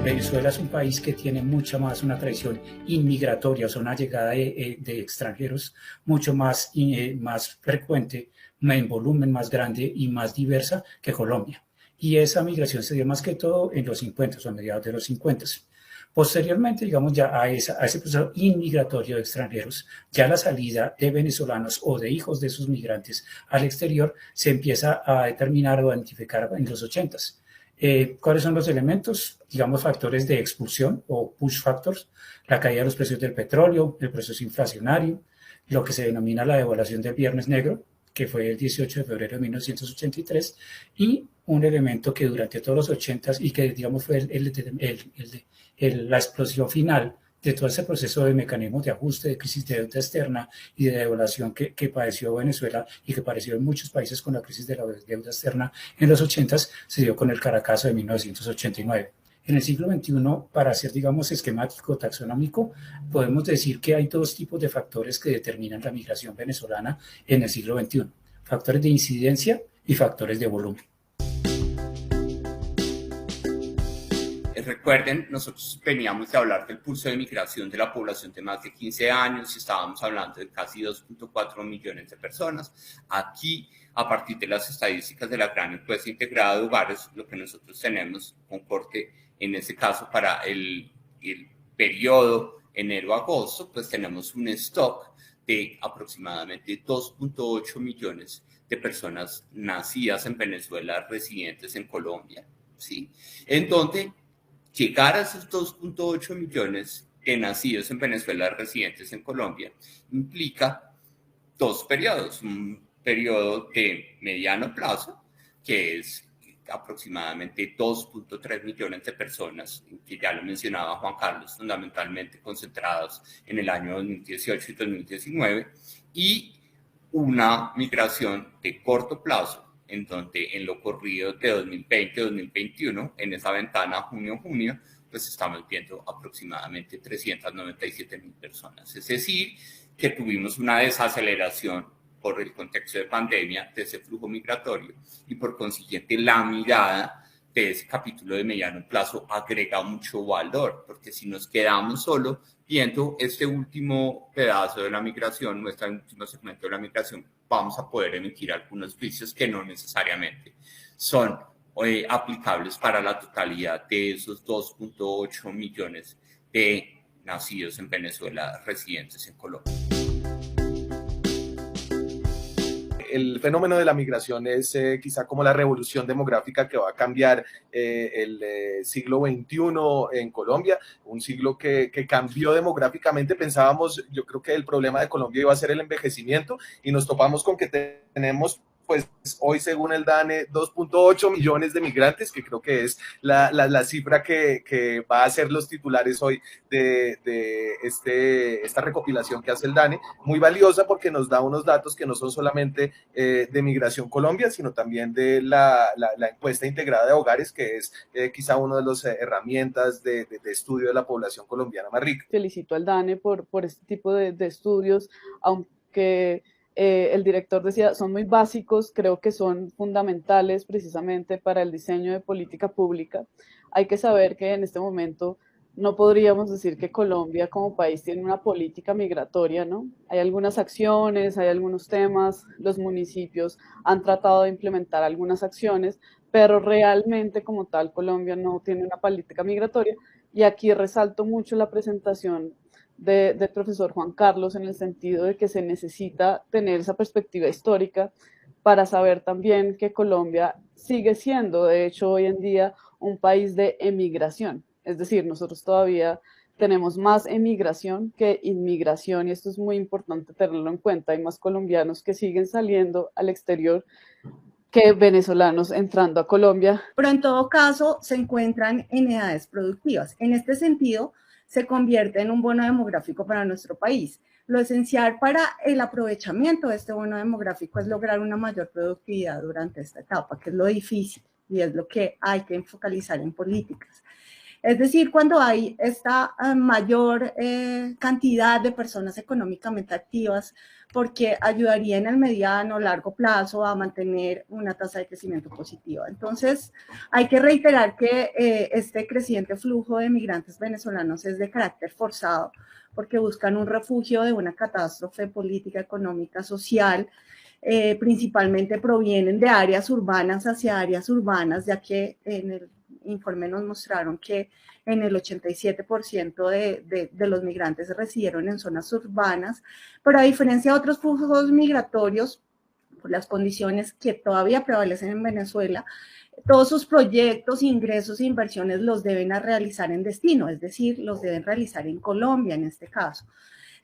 Venezuela es un país que tiene mucha más una tradición inmigratoria, o sea, una llegada de extranjeros mucho más, más frecuente, en volumen más grande y más diversa que Colombia. Y esa migración se dio más que todo en los 50, o a mediados de los 50. Posteriormente, digamos, ya a ese proceso inmigratorio de extranjeros, ya la salida de venezolanos o de hijos de esos migrantes al exterior se empieza a determinar o a identificar en los 80. ¿Cuáles son los elementos? Digamos, factores de expulsión o push factors, la caída de los precios del petróleo, el proceso inflacionario, lo que se denomina la devaluación del Viernes Negro, que fue el 18 de febrero de 1983, y un elemento que durante todos los 80 y que, digamos, fue la explosión final de todo ese proceso de mecanismos de ajuste, de crisis de deuda externa y de devaluación que padeció Venezuela y que padeció en muchos países con la crisis de la deuda externa en los 80, se dio con el Caracazo de 1989. En el siglo XXI, para ser, digamos, esquemático, taxonómico, podemos decir que hay dos tipos de factores que determinan la migración venezolana en el siglo XXI. Factores de incidencia y factores de volumen. Recuerden, nosotros veníamos de hablar del pulso de migración de la población de más de 15 años y estábamos hablando de casi 2.4 millones de personas. Aquí, a partir de las estadísticas de la gran encuesta integrada de hogares, lo que nosotros tenemos con corte, en este caso para el periodo enero-agosto, pues tenemos un stock de aproximadamente 2.8 millones de personas nacidas en Venezuela, residentes en Colombia, ¿sí? En donde llegar a esos 2.8 millones de nacidos en Venezuela, residentes en Colombia, implica dos periodos. Un periodo de mediano plazo, que es aproximadamente 2.3 millones de personas, que ya lo mencionaba Juan Carlos, fundamentalmente concentrados en el año 2018 y 2019, y una migración de corto plazo, en donde en lo corrido de 2020-2021, en esa ventana junio-junio, pues estamos viendo aproximadamente 397,000 personas. Es decir, que tuvimos una desaceleración por el contexto de pandemia de ese flujo migratorio y por consiguiente la mirada de ese capítulo de mediano plazo agrega mucho valor, porque si nos quedamos solo viendo este último pedazo de la migración, nuestro último segmento de la migración, vamos a poder emitir algunos juicios que no necesariamente son aplicables para la totalidad de esos 2.8 millones de nacidos en Venezuela, residentes en Colombia. El fenómeno de la migración es quizá como la revolución demográfica que va a cambiar el siglo XXI en Colombia, un siglo que cambió demográficamente. Pensábamos, yo creo que el problema de Colombia iba a ser el envejecimiento y nos topamos con que tenemos pues hoy según el DANE 2.8 millones de migrantes, que creo que es la cifra que va a ser los titulares hoy de esta recopilación que hace el DANE, muy valiosa porque nos da unos datos que no son solamente de Migración Colombia, sino también de la encuesta integrada de hogares, que es quizá una de las herramientas de estudio de la población colombiana más rica. Felicito al DANE por este tipo de estudios, aunque el director decía, son muy básicos, creo que son fundamentales precisamente para el diseño de política pública. Hay que saber que en este momento no podríamos decir que Colombia como país tiene una política migratoria, ¿no? Hay algunas acciones, hay algunos temas, los municipios han tratado de implementar algunas acciones, pero realmente como tal Colombia no tiene una política migratoria. Y aquí resalto mucho la presentación del profesor Juan Carlos en el sentido de que se necesita tener esa perspectiva histórica para saber también que Colombia sigue siendo, de hecho, hoy en día un país de emigración. Es decir, nosotros todavía tenemos más emigración que inmigración y esto es muy importante tenerlo en cuenta. Hay más colombianos que siguen saliendo al exterior que venezolanos entrando a Colombia. Pero en todo caso se encuentran en edades productivas. En este sentido, se convierte en un bono demográfico para nuestro país. Lo esencial para el aprovechamiento de este bono demográfico es lograr una mayor productividad durante esta etapa, que es lo difícil y es lo que hay que focalizar en políticas. Es decir, cuando hay esta mayor cantidad de personas económicamente activas, porque ayudaría en el mediano o largo plazo a mantener una tasa de crecimiento positiva. Entonces, hay que reiterar que este creciente flujo de migrantes venezolanos es de carácter forzado, porque buscan un refugio de una catástrofe política, económica, social. Principalmente provienen de áreas urbanas hacia áreas urbanas, ya que en el informe nos mostraron que en el 87% de los migrantes residieron en zonas urbanas, pero a diferencia de otros flujos migratorios, por las condiciones que todavía prevalecen en Venezuela, todos sus proyectos, ingresos e inversiones los deben realizar en destino, es decir, los deben realizar en Colombia en este caso.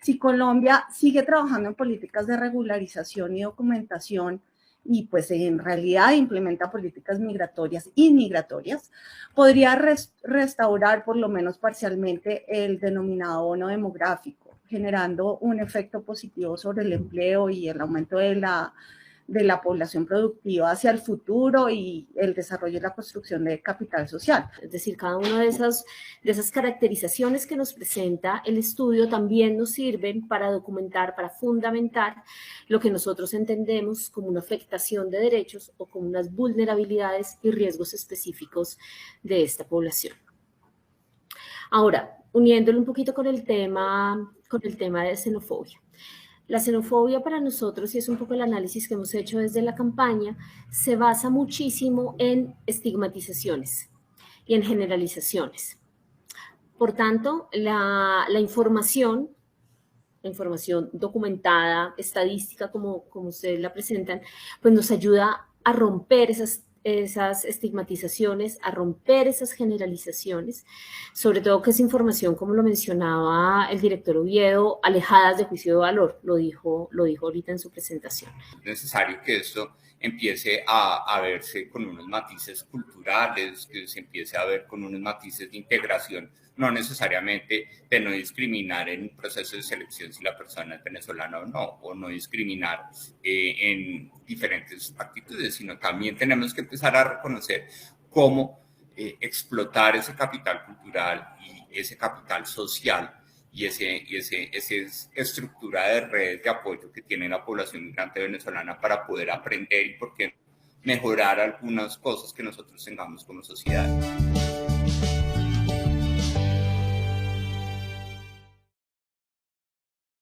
Si Colombia sigue trabajando en políticas de regularización y documentación y pues en realidad implementa políticas migratorias y migratorias, podría restaurar por lo menos parcialmente el denominado bono demográfico, generando un efecto positivo sobre el empleo y el aumento de la población productiva hacia el futuro y el desarrollo y la construcción de capital social. Es decir, cada una de esas caracterizaciones que nos presenta el estudio también nos sirven para documentar, para fundamentar lo que nosotros entendemos como una afectación de derechos o como unas vulnerabilidades y riesgos específicos de esta población. Ahora, uniéndolo un poquito con el tema de xenofobia. La xenofobia para nosotros, y es un poco el análisis que hemos hecho desde la campaña, se basa muchísimo en estigmatizaciones y en generalizaciones. Por tanto, la información documentada, estadística, como ustedes la presentan, pues nos ayuda a romper esas estigmatizaciones, a romper esas generalizaciones, sobre todo que es información, como lo mencionaba el director Oviedo, alejadas de juicio de valor, lo dijo ahorita en su presentación. Es necesario que esto empiece a verse con unos matices culturales, que se empiece a ver con unos matices de integración, no necesariamente de no discriminar en un proceso de selección si la persona es venezolana o no discriminar en diferentes actitudes, sino también tenemos que empezar a reconocer cómo explotar ese capital cultural y ese capital social y esa estructura de redes de apoyo que tiene la población migrante venezolana para poder aprender y por qué mejorar algunas cosas que nosotros tengamos como sociedad.